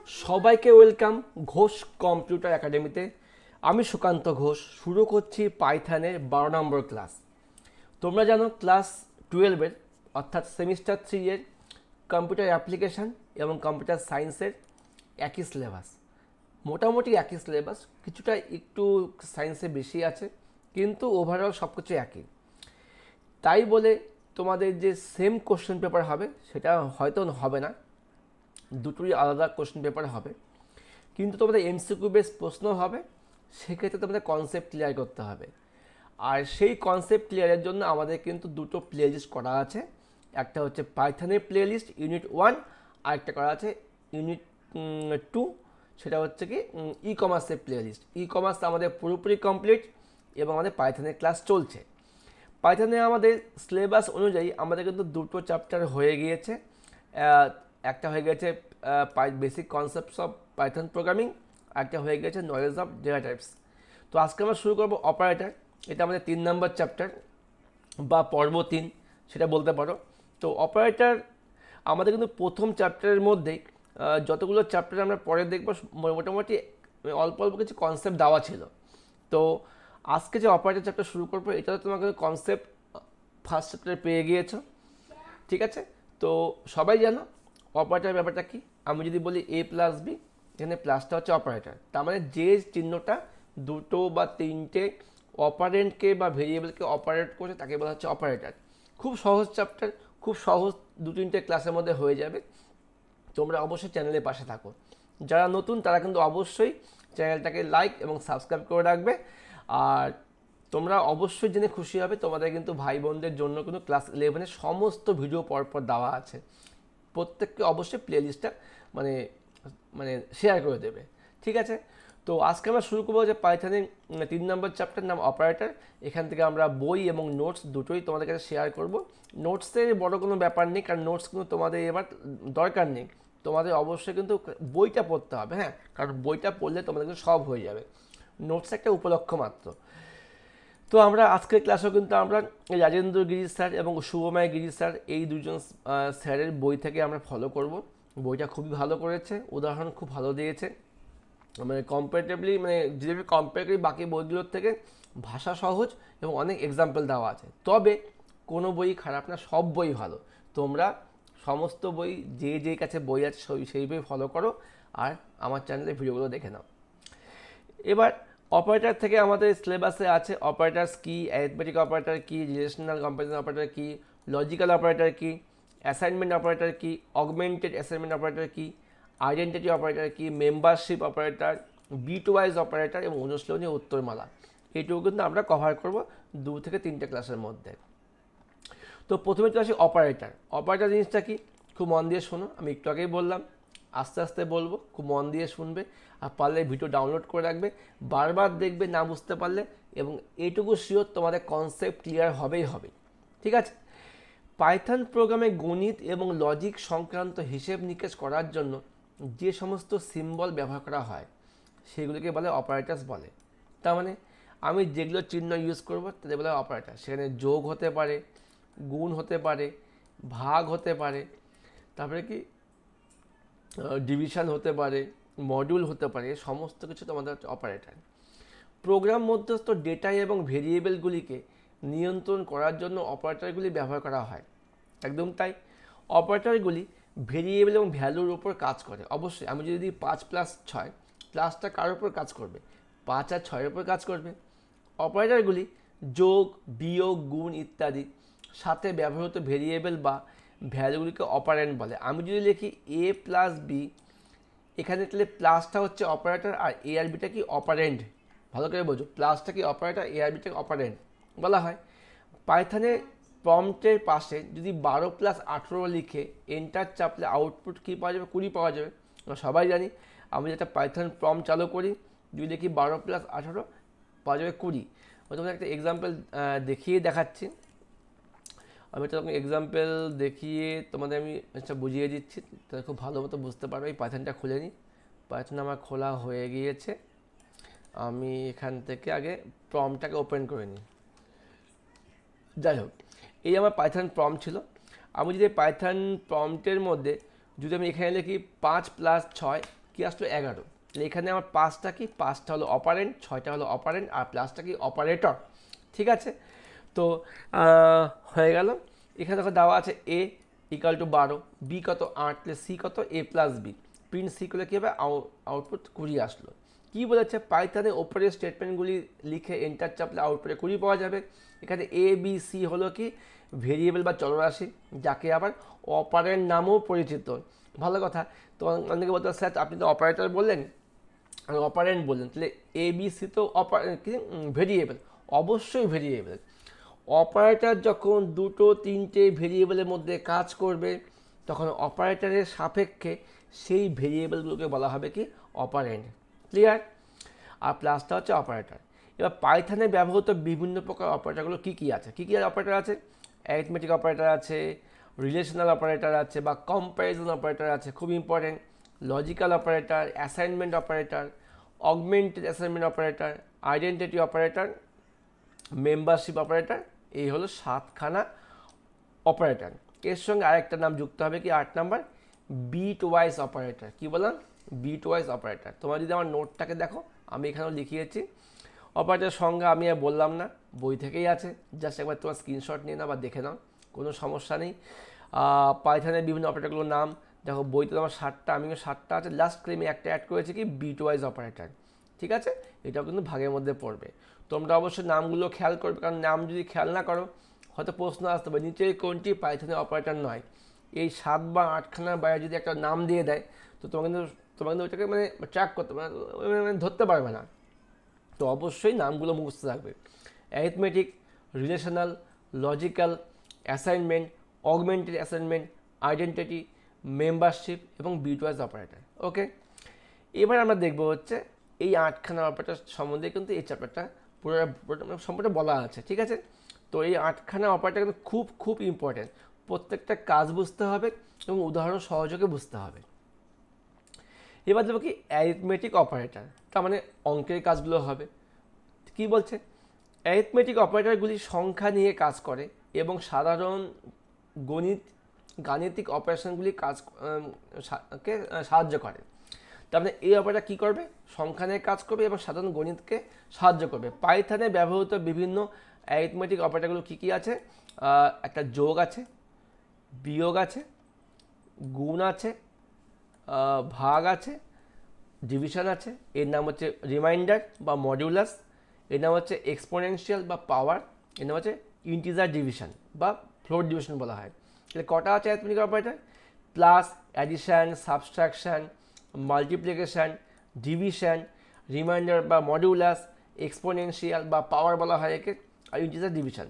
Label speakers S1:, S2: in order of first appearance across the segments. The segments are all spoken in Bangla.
S1: সবাইকে ওয়েলকাম ঘোষ কম্পিউটার একাডেমিতে। আমি সুকান্ত ঘোষ শুরু করছি পাইথনের 12 নম্বর ক্লাস। তোমরা জানো ক্লাস 12-এর অর্থাৎ সেমিস্টার 3-এর কম্পিউটার অ্যাপ্লিকেশান এবং কম্পিউটার সায়েন্সের একই সিলেবাস, মোটামুটি একই সিলেবাস, কিছুটা একটু সায়েন্সে বেশি আছে, কিন্তু ওভারঅল সব কিছু একই। তাই বলে তোমাদের যে সেম কোশ্চেন পেপার হবে সেটা হয়তো হবে না, দুটোই আলাদা কোশ্চেন পেপার হবে, কিন্তু তোমাদের এমসিকিউ বেস প্রশ্ন হবে। সেক্ষেত্রে তোমাদের কনসেপ্ট ক্লিয়ার করতে হবে। আর সেই কনসেপ্ট ক্লিয়ারের জন্য আমাদের কিন্তু দুটো প্লেলিস্ট করা আছে। একটা হচ্ছে পাইথনের প্লেলিস্ট ইউনিট 1, আর একটা করা আছে ইউনিট 2, সেটা হচ্ছে কি ই কমার্সের প্লেলিস্ট। ই কমার্স আমাদের পুরোপুরি কমপ্লিট এবং আমাদের পাইথনের ক্লাস চলছে। পাইথনে আমাদের সিলেবাস অনুযায়ী আমাদের কিন্তু দুটো চ্যাপ্টার হয়ে গিয়েছে। একটা হয়ে গেছে basic concepts of Python programming, একটা হয়ে গেছে নলেজ অফ ডেটা টাইপস। তো আজকে আমরা শুরু করবো অপারেটর। এটা আমাদের 3 নম্বর চ্যাপ্টার বা পর্ব 3 সেটা বলতে পারো। তো অপারেটর আমাদের কিন্তু প্রথম চ্যাপ্টারের মধ্যেই যতগুলো চ্যাপ্টার আমরা পরে দেখবো মোটামুটি অল্প অল্প কিছু কনসেপ্ট দেওয়া ছিল। তো আজকে যে অপারেটর চ্যাপ্টার শুরু করবো এটা তোমাকে কনসেপ্ট ফার্স্ট চ্যাপ্টারে পেয়ে গিয়েছো, ঠিক আছে? তো সবাই জানো অপারেটর ব্যাপারটা কি। আমি যদি বলি এ প্লাস বি, এখানে প্লাসটা হচ্ছে অপারেটর, তার মানে যে চিহ্নটা দুটো বা তিনটে অপারেন্টকে বা ভেরিয়েবলকে অপারেট করছে তাকে বলা হচ্ছে অপারেটর। খুব সহজ চ্যাপ্টার, খুব সহজ, 2-3টে ক্লাসের মধ্যে হয়ে যাবে। তোমরা অবশ্যই চ্যানেলের পাশে থাকো। যারা নতুন তারা কিন্তু অবশ্যই চ্যানেলটাকে লাইক এবং সাবস্ক্রাইব করে রাখবে। আর তোমরা অবশ্যই জেনে খুশি হবে, তোমাদের কিন্তু ভাই বোনদের জন্য কিন্তু ক্লাস 11-এর সমস্ত ভিডিও পরপর দেওয়া আছে। প্রত্যেককে অবশ্যই প্লেলিস্টটা মানে মানে শেয়ার করে দেবে, ঠিক আছে? তো আজকে আমরা শুরু করবো যে পাইথনের 3 নম্বর চ্যাপ্টার নাম অপারেটর। এখান থেকে আমরা বই এবং নোটস দুটোই তোমাদের কাছে শেয়ার করব। নোটসের বড় কোনো ব্যাপার নেই, কারণ নোটস কিন্তু তোমাদের এবার দরকার নেই। তোমাদের অবশ্যই কিন্তু বইটা পড়তে হবে, হ্যাঁ, কারণ বইটা পড়লে তোমাদের কিন্তু সব হয়ে যাবে। নোটস একটা উপলক্ষ মাত্র। তো আমরা আজকের ক্লাসেও কিন্তু আমরা রাজেন্দ্র গিরি স্যার এবং শুভময় গিরি স্যার এই দুজন স্যারের বই থেকে আমরা ফলো করব। বইটা খুবই ভালো করেছে, উদাহরণ খুব ভালো দিয়েছে, মানে কম্পারেটিভলি মানে যদি কম্পেয়ার করি বাকি বইগুলোর থেকে ভাষা সহজ এবং অনেক এক্সাম্পল দেওয়া আছে। তবে কোনো বই খারাপ না, সব বই ভালো। তোমরা সমস্ত বই যে কাছে বই আছে সেই বই ফলো করো আর আমার চ্যানেলে ভিডিওগুলো দেখে নাও। এবার অপারেটর থেকে আমাদের সিলেবাসে আছে অপারেটরস কি, অ্যারিথমেটিক অপারেটর কি, রিলেশনাল কম্পারিজন অপারেটর কি, লজিক্যাল অপারেটর কি, অ্যাসাইনমেন্ট অপারেটর কি, অগমেন্টেড অ্যাসাইনমেন্ট অপারেটর কি, আইডেন্টিটি অপারেটর কি, membership operator, bitwise operator এবং অনুশীলনী উত্তরমালা। এইটুকু কিন্তু আমরা কভার করব 2 থেকে 3টে ক্লাসের মধ্যে। তো প্রথমে চলে আসি অপারেটর। অপারেটর জিনিসটা কি খুব মন দিয়ে শোনো, আমি একটু আগেই বললাম, আস্তে আস্তে বলবো, খুব মন দিয়ে শুনবে। আর পারলে ভিডিও ডাউনলোড করে রাখবে, বারবার দেখবে না বুঝতে পারলে, এবং এইটুকু শিওর তোমাদের কনসেপ্ট ক্লিয়ার হবেই হবে, ঠিক আছে? পাইথন প্রোগ্রামে গণিত এবং লজিক সংক্রান্ত হিসেব নিকেশ করার জন্য যে সমস্ত সিম্বল ব্যবহার করা হয় সেগুলিকে বলে অপারেটরস বলে। তার মানে আমি যেগুলো চিহ্ন ইউজ করবো তাদের বলে অপারেটর। সেখানে যোগ হতে পারে, গুণ হতে পারে, ভাগ হতে পারে, তারপরে কি ডিভিশন হতে পারে, মডিউল হতে পারে, সমস্ত কিছু তোমাদের হচ্ছে অপারেটর। প্রোগ্রাম মধ্যস্থ ডেটা এবং ভেরিয়েবলগুলিকে নিয়ন্ত্রণ করার জন্য অপারেটরগুলি ব্যবহার করা হয়। একদম তাই, অপারেটরগুলি ভেরিয়েবল এবং ভ্যালুর উপর কাজ করে। অবশ্যই আমি যদি 5+6, প্লাসটা কার উপর কাজ করবে? 5 আর 6-এর উপর কাজ করবে। অপারেটরগুলি যোগ, বিয়োগ, গুণ ইত্যাদি সাথে ব্যবহৃত ভেরিয়েবল বা ভ্যালুগুলিকে অপারেন্ট বলে। আমি যদি লিখি এ প্লাস বি, এখানে তাহলে প্লাসটা হচ্ছে অপারেটর আর এ আর বিটা কি অপারেন্ট। ভালো করে বোঝো, প্লাসটা কি অপারেটর, এ আর বিটাকে অপারেন্ট বলা হয়। পাইথনে প্রম্পটের পাশে যদি 12+18 লিখে এন্টার চাপলে আউটপুট কী পাওয়া যাবে? 20 পাওয়া যাবে। আমরা সবাই জানি, আমি যেটা পাইথন প্রম্পট চালু করি, যদি লিখি 12+18 পাওয়া যাবে 20। আমি তোমাদের একটা এক্সাম্পল দেখিয়ে দেখাচ্ছি। আমি একটা এক্সাম্পল দেখিয়ে তোমাদের আমি এটা বুঝিয়ে দিচ্ছি, তাহলে খুব ভালো মতো বুঝতে পারবে। এই পাইথনটা খুলে নিই। পাইথন আমার খোলা হয়ে গিয়েছে। আমি এখান থেকে আগে প্রম্পটটাকে ওপেন করে নিই। যাই হোক, এই আমার পাইথন প্রম্পট ছিল। আমি যদি পাইথন প্রম্পটের মধ্যে যদি আমি এখানে লিখি 5+6 কি আসলো 11। এখানে আমার 5টা কি, 5টা হলো অপারেন্ট, 6টা হলো অপারেন্ট, আর প্লাসটা কি অপারেটর। ঠিক আছে, তো হয়ে গেল। এখানে দেখো দেওয়া আছে এ ইকাল টু 12, বি কত 8, সি কত এ প্লাস বি। প্রিন্ট সি করলে কী হবে, আউটপুট 20 আসলো। কি বলেছে, পাইথনে ওপরের স্টেটমেন্টগুলি লিখে এন্টার চাপলে আউটপুটে 20 পাওয়া যাবে। এখানে এ বি সি হলো কি ভেরিয়েবল বা চলরাশি, যাকে আবার অপারেন্ট নামেও পরিচিত। ভালো কথা। তো অনেকে বলতে স্যার আপনি তো অপারেটর বললেন আর অপারেন্ট বললেন, তাহলে এ বি সি তো ভেরিয়েবল, অবশ্যই ভেরিয়েবল। অপারেটর যখন দুটো তিনটে ভেরিয়েবলের মধ্যে কাজ করবে তখন অপারেটরের সাপেক্ষে সেই ভেরিয়েবলগুলোকে বলা হবে কি অপারেন্ট। ক্লিয়ার? আর প্লাসটা হচ্ছে অপারেটর। এবার পাইথনে ব্যবহৃত বিভিন্ন প্রকার অপারেটরগুলো কী কী আছে, কী কী অপারেটর আছে? অ্যারিথমেটিক অপারেটর আছে, রিলেশনাল অপারেটর আছে বা কম্প্যারিজন অপারেটর আছে, খুব important. Logical operator, assignment operator, augmented assignment operator, identity operator, membership operator. এই হলো 7খানা অপারেটর। এর সঙ্গে আরেকটা নাম যুক্ত হবে কি 8 নাম্বার, বিট ওয়াইজ অপারেটর। কি বললাম? Bitwise operator. তোমরা যদি আমার নোটটাকে দেখো, আমি এখানেও লিখিয়েছি। অপারেটরের সংজ্ঞা আমি আর বললাম না, বই থেকেই আছে, জাস্ট একবার তোমার স্ক্রিনশট নিয়ে নাও বা দেখে নাও, কোনো সমস্যা নেই। পাইথনের বিভিন্ন অপারেটরগুলোর নাম দেখো, বইতে তোমার 7টা, আমিও 7টা আছে, লাস্ট ক্লেমে একটা অ্যাড করেছি কি বিট ওয়াইজ অপারেটর। ঠিক আছে, এটাও কিন্তু ভাগের মধ্যে পড়বে। তোমরা অবশ্যই নামগুলো খেয়াল করবে, কারণ নাম যদি খেয়াল না করো হয়তো প্রশ্ন আসতে পারে নিচে কোনটি পাইথনের অপারেটর নয়। এই 7 বা 8খানার বাইরে যদি একটা নাম দিয়ে দেয় তো তোমাকে কিন্তু ওইটাকে মানে ট্র্যাক করতে মানে ধরতে পারবে না। তো অবশ্যই নামগুলো মুখস্থ থাকবে। Arithmetic, relational, logical, assignment, augmented assignment, identity, membership এবং বিটওয়াইজ অপারেটর। ওকে, এবার আমরা দেখব হচ্ছে এই 8খানা অপারেটর সম্বন্ধে কিন্তু এই চ্যাপ্টারটা পুরো সম্পূর্ণ বলা আছে। ঠিক আছে, তো এই 8খানা অপারেটর কিন্তু খুব খুব ইম্পর্টেন্ট। প্রত্যেকটা কাজ বুঝতে হবে এবং উদাহরণ সহযোগে বুঝতে হবে। এবার দেবো কি অ্যারিথমেটিক অপারেটর, তার মানে অঙ্কের কাজগুলো হবে। কি বলছে, অ্যারিথমেটিক অপারেটরগুলি সংখ্যা নিয়ে কাজ করে এবং সাধারণ গাণিতিক অপারেশনগুলি কে সাহায্য করে। তার মানে এই অপারেটর কী করবে, সংখ্যা নিয়ে কাজ করবে এবং সাধারণ গণিতকে সাহায্য করবে। পাইথনে ব্যবহৃত বিভিন্ন অ্যারিথমেটিক অপারেটরগুলো কী কী আছে, একটা যোগ আছে, বিয়োগ আছে, গুণ আছে, ভাগ আছে, ডিভিশন আছে, এর নাম হচ্ছে রিমাইন্ডার বা মডিউলাস, এর নাম হচ্ছে এক্সপোনেনশিয়াল বা পাওয়ার, এর নাম হচ্ছে ইন্টিজার ডিভিশন বা ফ্লোর ডিভিশন বলা হয়। তাহলে কটা আছে arithmetic operator? Plus, addition, subtraction, multiplication, division, reminder বা মডিউলাস, এক্সপোনেনশিয়াল বা পাওয়ার বলা হয় একে, আর ইন্টিজার ডিভিশন।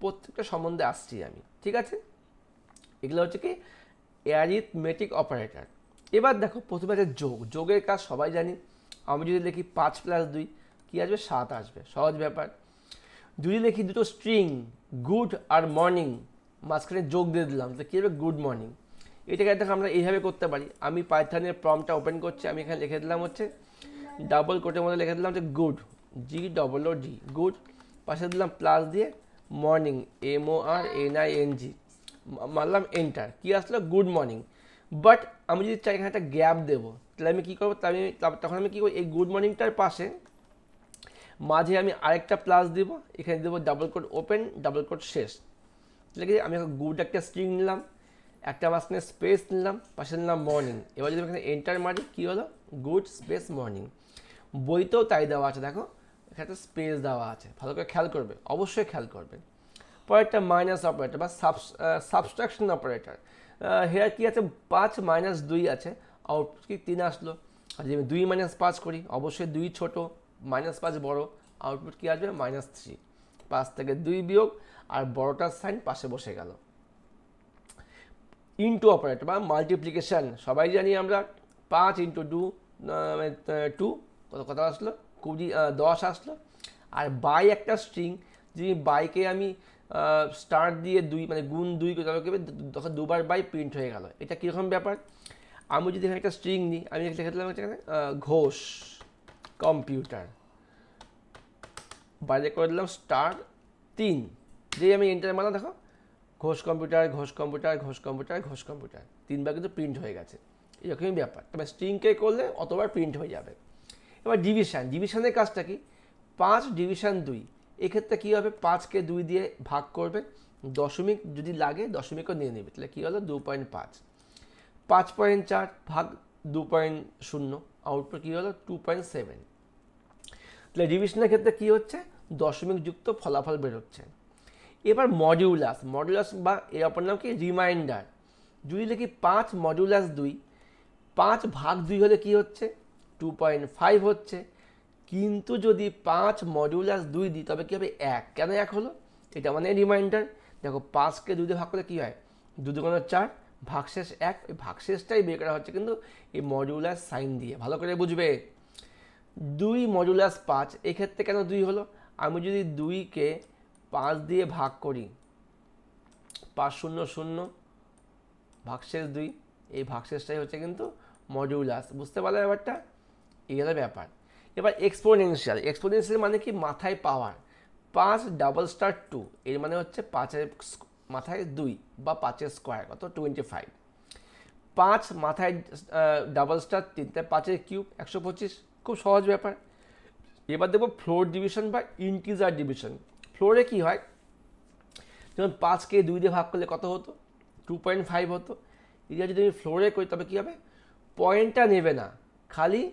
S1: প্রত্যেকটা সম্বন্ধে আসছি আমি। ঠিক আছে, এগুলো হচ্ছে কি অ্যারিথমেটিক অপারেটর। এবার দেখো প্রথমে আছে যোগ। যোগের কাজ সবাই জানি। আমি যদি লিখি 5 + 2 কী আসবে, 7 আসবে, সহজ ব্যাপার। যদি লিখি দুটো স্ট্রিং গুড আর মর্নিং, মাঝখানে যোগ দিয়ে দিলাম, তো কী হবে গুড মর্নিং। এটাকে দেখো আমরা এইভাবে করতে পারি। আমি পাইথনের প্রম্পটটা ওপেন করছি, আমি এখানে লিখে দিলাম হচ্ছে ডাবল কোটের মধ্যে লিখে দিলাম হচ্ছে গুড, GOOD, গুড, পাশে দিলাম প্লাস দিয়ে মর্নিং, MORNING, মারলাম এন্টার, কী আসলো গুড মর্নিং। বাট আমি যদি চাই এখানে একটা গ্যাপ দেবো, তাহলে আমি কী করবো, তখন আমি কী করবো, এই গুড মর্নিংটার পাশে মাঝে আমি আরেকটা প্লাস দিব, এখানে দেবো double quote open, double quote শেষ। তাহলে কি আমি গুড একটা স্ট্রিং নিলাম, একটা মাঝখানে স্পেস নিলাম, পাশে নিলাম মর্নিং। এবার যদি এখানে এন্টার মারি কী হলো, গুড স্পেস মর্নিং। বইতেও তাই দেওয়া আছে, দেখো এখানে স্পেস দেওয়া আছে, ভালো করে খেয়াল করবে, অবশ্যই খেয়াল করবে। পরেরটা মাইনাস অপারেটর বা সাবস্ট্রাকশন অপারেটর। হেয়ার কি আছে, 5 - 2 আছে, আউটপুট কি 3 আসলো। আর যদি আমি 2 - 5 করি, অবশ্যই 2 ছোট, -5 বড়, আউটপুট কি আসবে -3। 5 থেকে 2 বিয়োগ আর বড়টার সাইন পাশে বসে গেল। ইনটু অপারেটর বা মাল্টিপ্লিকেশন, সবাই জানি আমরা 5 × 2 কত আসলো, 10 আসলো। আর বাই একটা স্ট্রিং, যদি বাইকে আমি স্টার দিয়ে 2 মানে গুণ 2 তখন 2বার বাই প্রিন্ট হয়ে গেল। এটা কীরকম ব্যাপার, আমি যদি এখানে একটা স্ট্রিং নিই, আমি লিখে দিলাম এখানে ঘোষ কম্পিউটার, বাইরে করে দিলাম স্টার 3, যেই আমি এন্টার মারলাম দেখো Ghosh computer, Ghosh computer, Ghosh computer, Ghosh computer, 3বার কিন্তু প্রিন্ট হয়ে গেছে। এরকমই ব্যাপার। তবে স্ট্রিংকে করলে অতবার প্রিন্ট হয়ে যাবে। এবার ডিভিশনের কাজটা কি, 5 ডিভিশন 2, এক্ষেত্রে কী হবে, 5কে 2 দিয়ে ভাগ করবে, দশমিক যদি লাগে দশমিকও নিয়ে নেবে, তাহলে কী হলো 2.5, 5.4 ভাগ 2.0, আউটপুট কী হলো 2.7। তাহলে ডিভিশনের ক্ষেত্রে কী হচ্ছে, দশমিকযুক্ত ফলাফল বেরোচ্ছে। এবার মডিউলাস বা এর অপর নাম কি রিমাইন্ডার। যদি লিখি 5 মডিউলাস 2, 5 ভাগ 2 হলে কি হচ্ছে 2.5 হচ্ছে। কিন্তু যদি 5 মডিউলাস 2 দিই তবে কী হবে 1। কেন 1 হলো, এটা মানে রিমাইন্ডার। দেখো 5কে 2 দিয়ে ভাগ করলে কী হয়, 2 2 4, ভাগশেষ 1, ওই ভাগশেষটাই বের করা হচ্ছে কিন্তু এই মডিউলাস সাইন দিয়ে। ভালো করে বুঝবে, 2 মডিউলাস 5, এক্ষেত্রে কেন 2 হলো, আমি যদি 2কে 5 দিয়ে ভাগ করি, 5 0 0, ভাগশেষ 2, এই ভাগশেষটাই হচ্ছে কিন্তু মডিউলাস। বুঝতে পারলে ব্যাপারটা, এই হলো ব্যাপার। এবার এক্সপোনেনশিয়াল মানে কি, মাথায় পাওয়ার। 5 ডাবল স্টার 2, এর মানে হচ্ছে 5-এর মাথায় 2 বা 5-এর স্কোয়ার, কত 25। 5 মাথায় ডাবল স্টার 3, তাই 5-এর কিউব 125, খুব সহজ ব্যাপার। এবার দেখবো ফ্লোর ডিভিশন বা ইন্টিজার ডিভিশন। ফ্লোরে কি হয়, যেমন 5কে 2 দিয়ে ভাগ করলে কত হতো 2.5 হতো। এটা যদি আমি ফ্লোরে করি তবে কী হবে, পয়েন্টটা নেবে না, খালি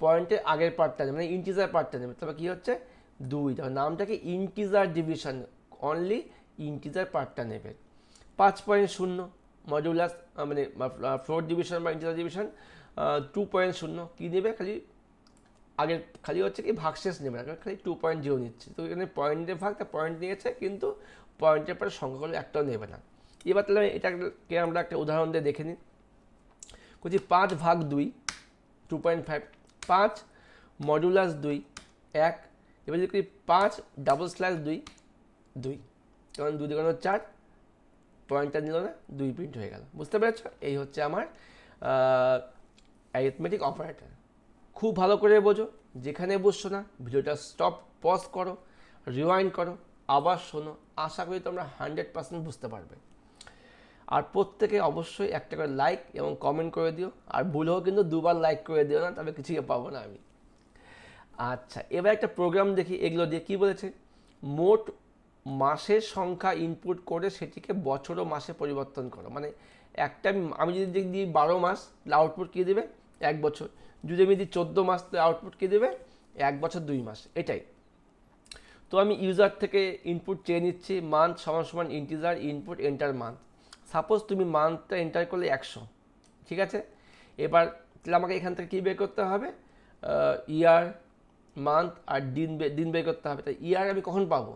S1: পয়েন্টের আগের পার্টটা নেবে, মানে ইন্টিজার পার্টটা নেবে, তবে কী হচ্ছে 2। তবে নামটাকে ইন্টিজার ডিভিশন, অনলি ইন্টিজার পার্টটা নেবে। 5.0 মডিউলাস মানে ফ্লোর ডিভিশন বা ইন্টিজার ডিভিশন। 2.0 কী নেবে, খালি হচ্ছে কি ভাগশেষ নেবে না, খালি 2.0 নিচ্ছে। তো এখানে পয়েন্টের ভাগ, তা পয়েন্ট নিয়েছে কিন্তু পয়েন্টের পরে সংখ্যাগুলো একটাও নেবে না। এবার তাহলে এটাকে আমরা একটা উদাহরণ দিয়ে দেখে নিই। বলছি 5 ভাগ 2 2.5, 5 মডুলাস 2 1, এবার যদি 5 ডাবল স্ল্যাশ 2 2, কারণ 2 2 4, পয়েন্টটা নিল না, 2 প্রিন্ট হয়ে গেল। বুঝতে পেরেছ, এই হচ্ছে আমার অ্যারিথমেটিক অপারেটর। খুব ভালো করে বোঝো, যেখানে বুঝছো না ভিডিওটা পজ করো, রিওয়াইন্ড করো, আবার শোনো। আশা করি তোমরা 100% বুঝতে পারবে। আর প্রত্যেকে অবশ্যই একটা করে লাইক এবং কমেন্ট করে দিও, আর ভুলেও কিন্তু 2বার লাইক করে দিও না, তবে কিছুই পাবো না আমি। আচ্ছা, এবার একটা প্রোগ্রাম দেখি, এগুলো দিয়ে কী বলেছে, মোট মাসের সংখ্যা ইনপুট করে সেটিকে বছর ও মাসে পরিবর্তন করো। মানে একটা আমি যদি দিই 12 মাস, আউটপুট কী দেবে 1 বছর। যদি আমি দিই 14 মাস, তো আউটপুট কী দেবে 1 বছর 2 মাস, এটাই। তো আমি ইউজার থেকে ইনপুট চেয়ে নিচ্ছি, মান্থ সমান integer input enter month. Suppose তুমি মান্থটা এন্টার করলে 100, ঠিক আছে। এবার তাহলে আমাকে এখান থেকে কী বের করতে হবে, ইয়ার, মান্থ আর দিন বের করতে হবে। তাই ইয়ার আমি কখন পাবো,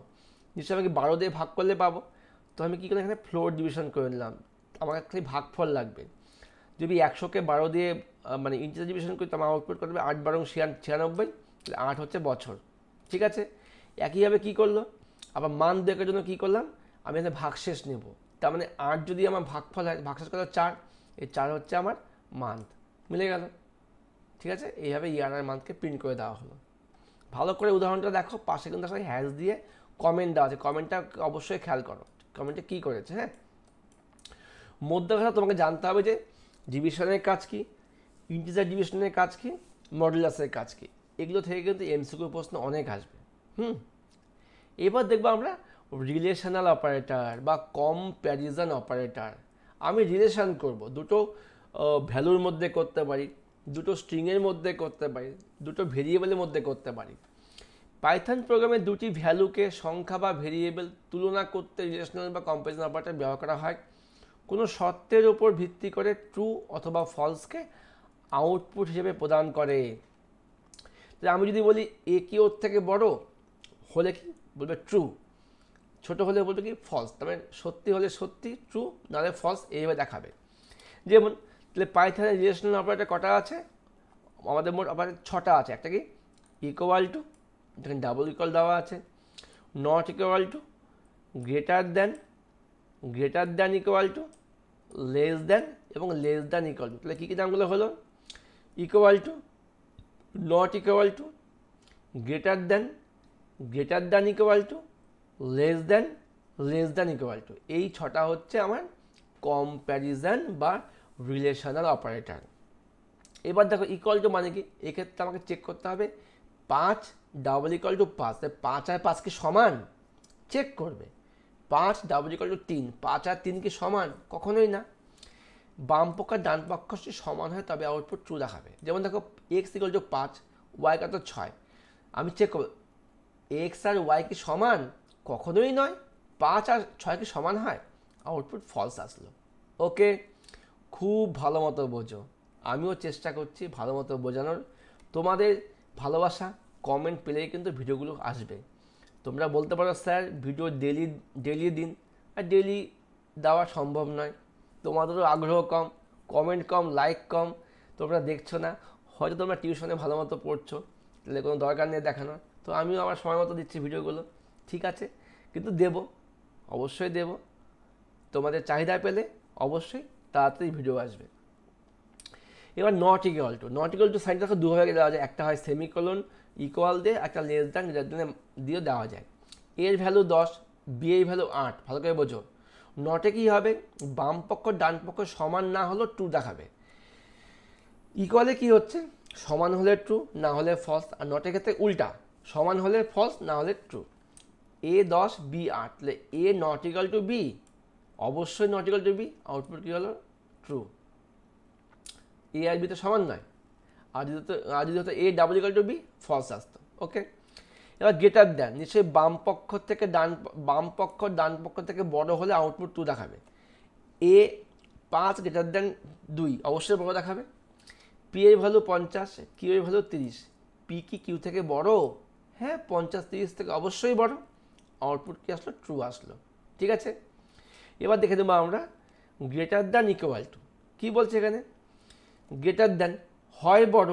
S1: নিশ্চয়ই আমাকে 12 দিয়ে ভাগ করলে পাবো। তো আমি কী করলাম, এখানে ফ্লোর ডিভিশন করে নিলাম, আমাকে খালি ভাগফল লাগবে। যদি 100কে 12 দিয়ে মানে ইন্টিজার ডিভিশন করি, তো আমার আউটপুট করবে 8 12 96, 8 হচ্ছে বছর, ঠিক আছে। একইভাবে কী করলো, আবার মান্থ দেখার জন্য কী করলাম, আমি এখানে ভাগশেষ নেব। তার মানে 8 যদি আমার ভাগফল হয়, ভাগশেষ কত 4, এই 4 হচ্ছে আমার মান্থ, মিলে গেল, ঠিক আছে। এইভাবে ইয়ার আর মান্থকে প্রিন্ট করে দেওয়া হলো। ভালো করে উদাহরণটা দেখো, পাশে কিন্তু আসলে হ্যাশ দিয়ে কমেন্ট দেওয়া আছে, কমেন্টটা অবশ্যই খেয়াল করো, কমেন্টে কী করেছে। হ্যাঁ, মধ্যে কথা তোমাকে জানতে হবে যে ডিভিশনের কাজ কি, ইন্টিজার ডিভিশনের কাজ কি, মডুলাসের কাজ কি। এগুলো থেকে কিন্তু এমসিকিউ প্রশ্ন অনেক আসবে। এবার দেখবো আমরা রিলেশনাল অপারেটর বা কম্প্যারিজন অপারেটর। আমি রিলেশন করব, দুটো ভ্যালুর মধ্যে করতে পারি, দুটো স্ট্রিংয়ের মধ্যে করতে পারি, দুটো ভেরিয়েবলের মধ্যে করতে পারি। পাইথন প্রোগ্রামে দুটি ভ্যালুকে সংখ্যা বা ভেরিয়েবল তুলনা করতে রিলেশনাল বা কম্প্যারিজন অপারেটর ব্যবহার করা হয়। কোনো শর্তের উপর ভিত্তি করে ট্রু অথবা ফলসকে আউটপুট হিসেবে প্রদান করে। আমি যদি বলি এ কি ওর থেকে বড় হলে কি বলবে ট্রু, ছোট হলে বলবে কি ফলস। তবে সত্যি হলে সত্যি ট্রু, নাহলে ফলস, এইভাবে দেখাবে। যেমন তাহলে পাইথনের রিলেশনাল অপারেটর কটা আছে, আমাদের মোট অপারেটর 6টা আছে। একটা কি ইকুয়াল টু, যেখানে ডাবল ইকুয়াল দেওয়া আছে, not equal two, greater than equal two, less than এবং লেস দ্যান ইকুয়াল টু। তাহলে কী কী নামগুলো হলো, equal to, not equal two, greater than equal two, less than equal two. এই 6টা হচ্ছে আমার কম্প্যারিজন বা রিলেশনাল অপারেটর। এবার দেখো ইকুয়াল টু মানে কি, এক্ষেত্রে আমাকে চেক করতে হবে 5 ডাবল ইকুয়াল টু 5, 5 আর 5 কি সমান, চেক করবে। 5 ডাবল ইকুয়াল টু 3, 5 আর 3 কি সমান, কখনোই না। বাম পক্ষ আর ডান পক্ষ যদি সমান হয় তবে আউটপুট ট্রু দেখাবে। যেমন দেখো এক্স ইকুয়াল টু 5, ওয়াই কত 6, আমি চেক করব এক্স আর ওয়াই কি সমান, কখনোই নয়। 5 আর 6 কি সমান হয়, আউটপুট ফলস আসলো। ওকে, খুব ভালো মতো বোঝো, আমিও চেষ্টা করছি ভালো মতো বোঝানোর। তোমাদের ভালোবাসা কমেন্ট পেলেই কিন্তু ভিডিওগুলো আসবে। তোমরা বলতে পারো স্যার ভিডিও ডেলি দিন, আর ডেলি দেওয়া সম্ভব নয়, তোমাদেরও আগ্রহ কম, কমেন্ট কম, লাইক কম, তোমরা দেখছো না, হয়তো তোমরা টিউশনে ভালো মতো পড়ছো, তাহলে কোনো দরকার নেই দেখানোর। তো আমিও আমার সময় মতো দিচ্ছি ভিডিওগুলো, ঠিক আছে, কিন্তু দেব, অবশ্যই দেব। তোমাদের চাহিদা পেলে অবশ্যই তাড়াতাড়ি ভিডিও আসবে। এবার নট ইকুয়াল টু সাইনটাকে দুভাবে দেওয়া যায়, একটা হয় সেমিকোলন ইকুয়াল দিয়ে, একটা লেস দ্যান দিয়ে দেওয়া যায়। এর ভ্যালু 10, বি এর ভ্যালু 8, ভালো করে বোঝো। নটে কী হবে, বাম পক্ষ ডান পক্ষ সমান না হলেও ট্রু দেখাবে। ইকুয়ালে কি হচ্ছে, সমান হলে ট্রু, না হলে ফলস। আর নটের ক্ষেত্রে উল্টা, সমান হলে ফলস, না হলে ট্রু। এ 10 বি 8, তাহলে A not equal to B, অবশ্যই not equal to B, output কী হলো, ট্রু। এ আর বি তো সমান নয়, আর যদি হতো a double equal to b, false আসতো। ওকে, এবার গ্রেটার দেন, নিশ্চয়ই বাম পক্ষ ডান পক্ষ থেকে বড় হলে আউটপুট ট্রু দেখাবে। এ 5 গ্রেটার দেন 2, অবশ্যই বড় দেখাবে। পি এর ভ্যালু 50, কিউ এর ভ্যালু 30, পি কি কিউ থেকে বড়, হ্যাঁ 50 30 থেকে অবশ্যই বড়, আউটপুট কি আসলো, ট্রু আসলো। ঠিক আছে, এবার দেখে দেবো আমরা গ্রেটার দ্যান ইকুয়াল টু। কী বলছে এখানে, গ্রেটার দ্যান হয় বড়,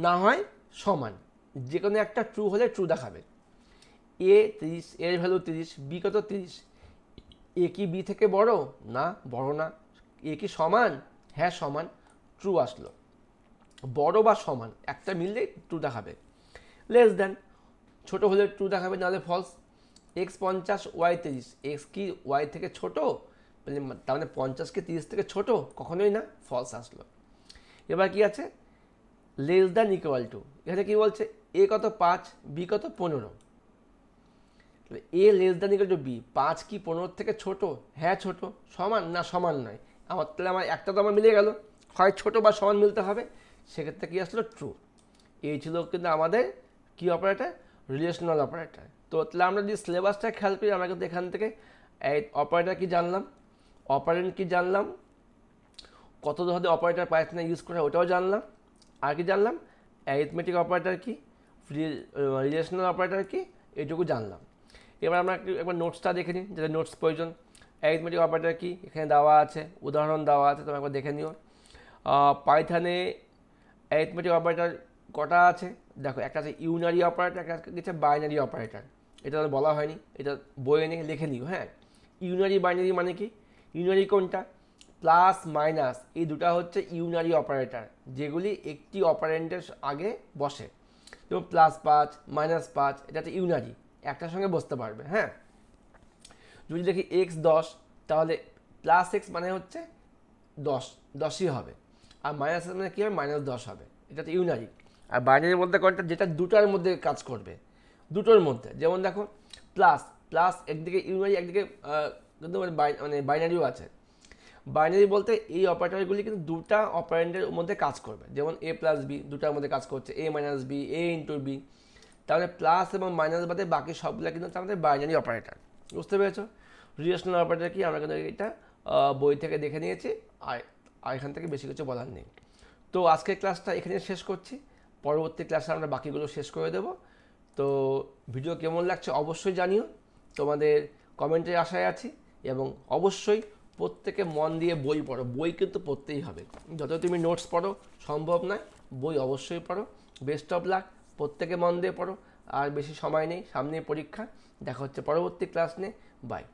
S1: না হয় সমান, যে কোনো একটা ট্রু হলে ট্রু দেখাবে। এ 30, এর ভ্যালু 30, বি কত 30, এ কি বি থেকে বড়, না বড় না। এ কি সমান, হ্যাঁ সমান, ট্রু আসলো। বড় বা সমান একটা মিললেই ট্রু দেখাবে। লেস দেন, ছোটো হলে ট্রু দেখাবে, নাহলে ফলস। এক্স 50, ওয়াই 30, এক্স কি ওয়াই থেকে ছোট, তার মানে 50 কি 30 থেকে ছোট, কখনোই না, ফলস আসলো। এবার কি আছে, লেস দ্যান ইকুয়াল টু, এখানে কি বলছে, এ কত 5, বি কত 15, A less than equal to B, 5 কি 15 থেকে ছোট, হ্যাঁ ছোট, সমান না সমান নয়, তাহলে আমার একটা তো আমার মিলে গেল, হয় ছোট বা সমান মিলতে হবে, সেক্ষেত্রে কী আসলো, ট্রু। এই ছিল কিন্তু আমাদের কি অপারেটর, রিলেশনাল অপারেটর। তো তাহলে আমরা যদি সিলেবাসটা খেয়াল করি, আমরা কিন্তু এখান থেকে এই অপারেটর কি জানলাম, অপারেন্ট কি জানলাম, কত ধরনের অপারেটর পাইথনে ইউজ করে ওটাও জানলাম, আর কি জানলাম, অ্যারিথমেটিক অপারেটর কি, রিলেশনাল অপারেটর কি, এইটুকু জানলাম। এবার আমরা একবার নোটসটা দেখে নিই, যেটা নোটস প্রয়োজন। অ্যারিথমেটিক অপারেটর কি এখানে দেওয়া আছে, উদাহরণ দেওয়া আছে, তোমরা একবার দেখে নিও। পাইথনে অ্যারিথমেটিক অপারেটর কটা আছে দেখো, একটা আছে ইউনারি অপারেটর, একটা আছে বাইনারি অপারেটর। এটা বলা হয়নি, এটা বইয়ে নিয়ে লিখে নিও। হ্যাঁ, ইউনারি বাইনারি মানে কি, ইউনারি কোনটা, প্লাস মাইনাস, এই দুটা হচ্ছে ইউনারি অপারেটর, যেগুলি একটি অপারেন্টের আগে বসে। যেমন +5 -5, এটা হচ্ছে ইউনারি, একটার সঙ্গে বসতে পারবে। হ্যাঁ, যদি দেখি x 10, তাহলে +x মানে হচ্ছে 10ই হবে, আর -x মানে কী হবে, -10 হবে, এটা হচ্ছে ইউনারি। আর বাইনারি বলতে কোনটা, যেটা দুটার মধ্যে কাজ করবে, দুটোর মধ্যে। যেমন দেখো প্লাস একদিকে ইউনারি, একদিকে কিন্তু মানে বাইনারিও আছে। বাইনারি বলতে এই অপারেটরগুলি কিন্তু দুটা অপারেন্ডের মধ্যে কাজ করবে, যেমন a প্লাস বি দুটার মধ্যে কাজ করছে, a minus b, a into b. তাহলে প্লাস এবং মাইনাস বাদে বাকি সবগুলো কিন্তু আমাদের বাইনারি অপারেটর। বুঝতে পেরেছো? রিলেশনাল অপারেটর কি আমরা কিন্তু এটা বই থেকে দেখে নিয়েছি, আর এখান থেকে বেশি কিছু বলার নেই। তো আজকের ক্লাসটা এখানে শেষ করছি, পরবর্তী ক্লাসে আমরা বাকিগুলো শেষ করে দেব। তো ভিডিও কেমন লাগছে অবশ্যই জানিও, তোমাদের কমেন্টের আশায় আছি। এবং অবশ্যই প্রত্যেকে মন দিয়ে বই পড়ো, বই কিন্তু পড়তেই হবে, যত তুমি নোটস পড়ো সম্ভব নয়, বই অবশ্যই পড়ো। বেস্ট অফ লাক, প্রত্যেকে মন দিয়ে পড়ো, আর বেশি সময় নেই, সামনে পরীক্ষা। দেখা হচ্ছে পরবর্তী ক্লাস নিয়ে, বাই।